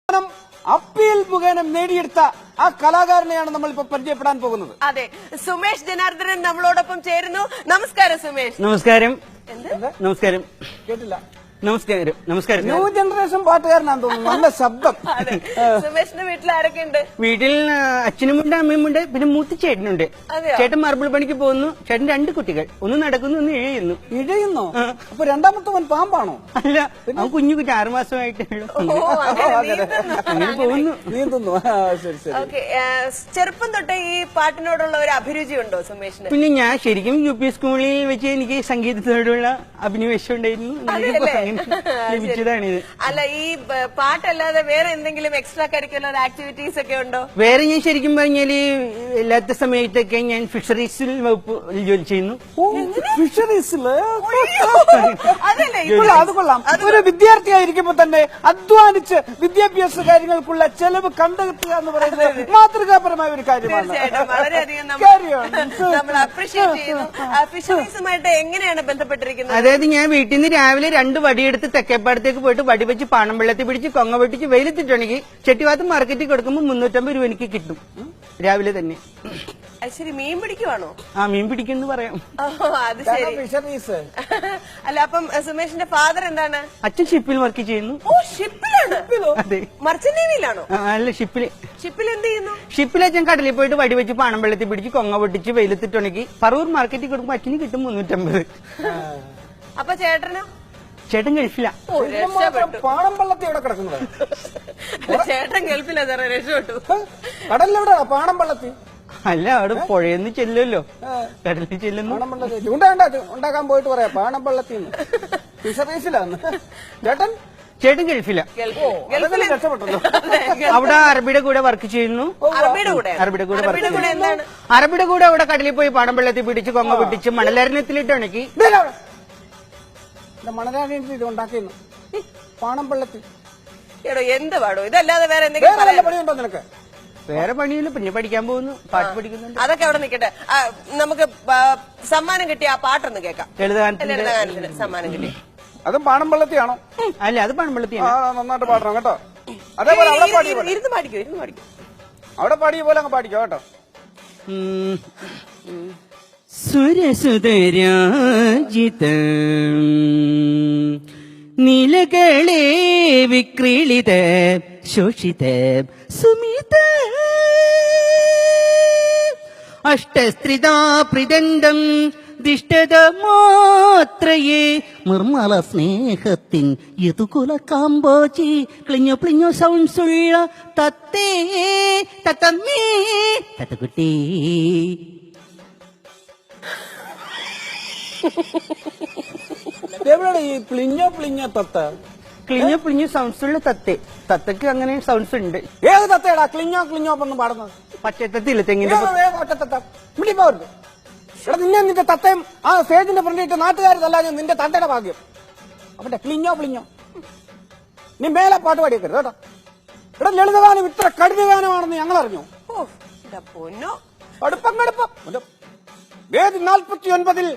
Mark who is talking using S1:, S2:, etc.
S1: Appeal മുഖേന നേടിയെടുത്ത ആ കലാകാരനെയാണ് നമ്മൾ ഇപ്പൊ പരിചയപ്പെടാൻ പോകുന്നത്.
S2: അതെ, സുമേഷ് ജനാർദ്ദനൻ നമ്മളോടൊപ്പം ചേരുന്നു. നമസ്കാരം സുമേഷ്.
S3: നമസ്കാരം. നമസ്കാരം.
S1: കേട്ടില്ല.
S3: നമസ്കാരം. നമസ്കാരം.
S1: ന്യൂ ജനറേഷൻ പാട്ടുകാരനാന്ന് തോന്നുന്നു. നല്ല ശബ്ദം.
S2: സുമേഷിന്റെ വീട്ടിൽ ആരൊക്കെ ഉണ്ട്?
S3: വീട്ടിൽ അച്ഛനുമുണ്ട്, അമ്മയുമുണ്ട്, പിന്നെ മൂത്ത ചേട്ടനുണ്ട്. ചേട്ടൻ മാർബിൾ പണിക്ക് പോകുന്നു. ചേട്ടൻ 2 കുട്ടികൾ, ഒന്ന് നടക്കുന്നു, ഒന്ന് ഇഴയുന്നു.
S1: ഇഴയുന്നോ? അപ്പൊ രണ്ടാമത്തവൻ പാമ്പാണോ?
S3: അല്ല, അവൻ കുഞ്ഞു കുട്ടി 6 മാസമായിട്ടേ ഉള്ളൂ. അങ്ങനെ പോകുന്നു.
S1: നീന്തുന്നു. ശരി ശരി.
S2: ചെറുപ്പം തൊട്ടേ ഈ പാട്ടിനോടുള്ള ഒരു അഭിരുചി ഉണ്ടോ സുമേഷിന്?
S3: പിന്നെ ഞാൻ ശരിക്കും UP സ്കൂളിൽ വെച്ച് എനിക്ക് സംഗീതത്തോടുള്ള അഭിനിവേശം ഉണ്ടായിരുന്നു. ലഭിച്ചതാണിത്.
S2: അല്ല, ഈ പാട്ടല്ലാതെ വേറെ എന്തെങ്കിലും എക്സ്ട്രാ കരിക്കുലർ ആക്ടിവിറ്റീസ് ഒക്കെ ഉണ്ടോ?
S3: വേറെ ഞാൻ ശരിക്കും പറഞ്ഞാല് ഇല്ലാത്ത സമയത്തൊക്കെ ഞാൻ ഫിഷറീസിൽ വകുപ്പ് ജോലി ചെയ്യുന്നു.
S1: ഫിഷറീസില്?
S2: അതല്ലേ,
S1: അത് കൊള്ളാം. ഒരു വിദ്യാർത്ഥിയായിരിക്കുമ്പോ തന്നെ അധ്വാനിച്ച് വിദ്യാഭ്യാസ കാര്യങ്ങൾക്കുള്ള ചെലവ് കണ്ടെത്തുക എന്ന് പറയുന്നത് മാതൃകാപരമായ ഒരു കാര്യമാണ്.
S2: വളരെയധികം നമ്മൾ അപ്രീഷിയേറ്റ് ചെയ്യുന്നു. ഫിഷറീസുമായിട്ട് എങ്ങനെയാണ് ബന്ധപ്പെട്ടിരിക്കുന്നത്?
S3: അതായത് ഞാൻ വീട്ടിൽ നിന്ന് രാവിലെ 2 വടിയെടുത്ത് തെക്കേപ്പാടത്തേക്ക് പോയിട്ട് വടി വെച്ച് പാണം വെള്ളത്തിൽ പിടിച്ച് കൊങ്ങ വെട്ടിച്ച് വെയിലത്തിട്ടുണ്ടെങ്കിൽ ചെട്ടിവാത്ത് മാർക്കറ്റിൽ കൊടുക്കുമ്പോൾ 350 രൂപ എനിക്ക് കിട്ടും രാവിലെ തന്നെ.
S2: ശരി, മീൻ പിടിക്കുവാണോ?
S3: മീൻ പിടിക്കുന്നു പറയാം.
S2: അത് ശരി.
S1: ഫിഷറീസ്
S2: അല്ല, അപ്പം സുമേഷിന്റെ ഫാദർ എന്താണ്?
S3: അച്ഛൻ ഷിപ്പിൽ വർക്ക് ചെയ്യുന്നു.
S2: ഓ, ഷിപ്പിലാണ്?
S3: അതെ.
S2: മർച്ചന്റ് നേവിയിലാണോ?
S3: അല്ല, ഷിപ്പിൽ.
S2: ഷിപ്പിൽ എന്ത് ചെയ്യുന്നു?
S3: ഷിപ്പിൽ അച്ഛൻ കടലിൽ പോയിട്ട് വടി വെച്ച് പാണം വെള്ളത്തിൽ പിടിച്ച് കൊങ്ങ പൊട്ടിച്ച് വെയിലത്തിട്ടുണ്ടെങ്കിൽ പറവൂർ മാർക്കറ്റിൽ കൊടുക്കുമ്പോൾ അച്ഛന് കിട്ടും 350.
S2: അപ്പൊ ചേട്ടനോ?
S3: ചേട്ടൻ ഗൾഫില.
S1: പാണം പള്ളത്തി എവിടെ കിടക്കുന്നത്?
S2: ചേട്ടൻ ഗൾഫിലാ സാറേ, രക്ഷപ്പെട്ടു.
S1: കടലിലെവിടെ പാണം പള്ളത്തി?
S3: അല്ല, അവിടെ പുഴയെന്ന് ചെല്ലുമല്ലോ, കടലിൽ ചെല്ലുന്നു.
S1: ഉണ്ടാക്കാൻ പോയിട്ട് പറയാ പാണം പള്ളത്തി ഫിഷറീസിലാന്ന്.
S3: ചേട്ടൻ ഗൾഫില.
S1: രക്ഷപ്പെട്ടല്ലോ.
S3: അവിടെ അറബിയുടെ കൂടെ വർക്ക് ചെയ്യുന്നു. അറബിയുടെ കൂടെ അവിടെ കടലിൽ പോയി പാണം വെള്ളത്തിൽ പിടിച്ച് കൊങ്ങ പിടിച്ച് മണലരണ്യത്തിലിട്ടുണക്കി
S1: മണലാരി ഉണ്ടാക്കിയിരുന്നു പാണം പള്ളത്തി.
S2: എന്ത് പാടോ ഇതല്ലാതെ വേറെ എന്തെങ്കിലും
S1: പണിയുണ്ടോ നിനക്ക്?
S3: വേറെ പണിയില്ല, പിന്നെ പഠിക്കാൻ പോകുന്നു, പാട്ട് പഠിക്കുന്നുണ്ട്.
S2: അതൊക്കെ അവിടെ നിൽക്കട്ടെ. നമുക്ക് സമ്മാനം കിട്ടിയ ആ പാട്ടൊന്ന് കേൾക്കാം. ലളിതഗാനത്തിന് സമ്മാനം കിട്ടി.
S1: അതും പാണം പള്ളത്തിയാണോ?
S3: അല്ല, അത് പാണം പള്ളത്തിയാണ്.
S1: നന്നായിട്ട് പാടണം കേട്ടോ. അതേപോലെ
S2: ഇരുന്ന് പാടിക്കോ.
S1: അവിടെ പാടിയ പോലെ അങ്ങ് പാടിക്കോ കേട്ടോ.
S3: സുരസുതരാജിത നീലകളെ വിക്രീളിത ശോഷിത സുമിത അഷ്ടസ്ത്രിതാ പ്രിദണ്ഡം ദിഷ്ടത മാത്രയേ നിർമ്മല സ്നേഹത്തിൻ യതുകുല കാമ്പോചി ക്ലിഞ്ഞോ പ്ലിഞ്ഞോ സൗണ്ട്സുള്ള തത്തേ തത്തമ്മേ തത്തക്കുട്ടി.
S1: എവിടെയാണ് ഈ പ്ലിഞ്ഞോ പ്ലിഞ്ഞോ തത്ത?
S3: ക്ലിഞ്ഞോ പ്ലിഞ്ഞോ സൗണ്ട്സ് ഉള്ള തത്തേ. തത്തക്ക് അങ്ങനെ സൗണ്ട്സ് ഉണ്ട്.
S1: ഏത് തത്തയാടാ ക്ലിഞ്ഞോ ക്ലിഞ്ഞോ ഒന്നും പാടുന്നത്?
S3: പച്ചത്തത്തില്ല, തെങ്ങിന്റെ
S1: ഇവിടെ നിന്നെ നിന്റെ തത്തയും ആ സ്റ്റേജിന്റെ ഫ്രണ്ടിട്ട് നാട്ടുകാരല്ല, നിന്റെ തത്തയുടെ ഭാഗ്യം. അവിടെ ക്ലിഞ്ഞോ പ്ലിഞ്ഞോ നീ മേലെ പാട്ട് പാടിയേക്കരുത് കേട്ടോ. ഇവിടെ ലളിതഗാനം ഇത്ര കഠിനഗാനമാണെന്ന് ഞങ്ങൾ അറിഞ്ഞു.
S2: പൊന്നോ,
S1: കടുപ്പം വേദി 49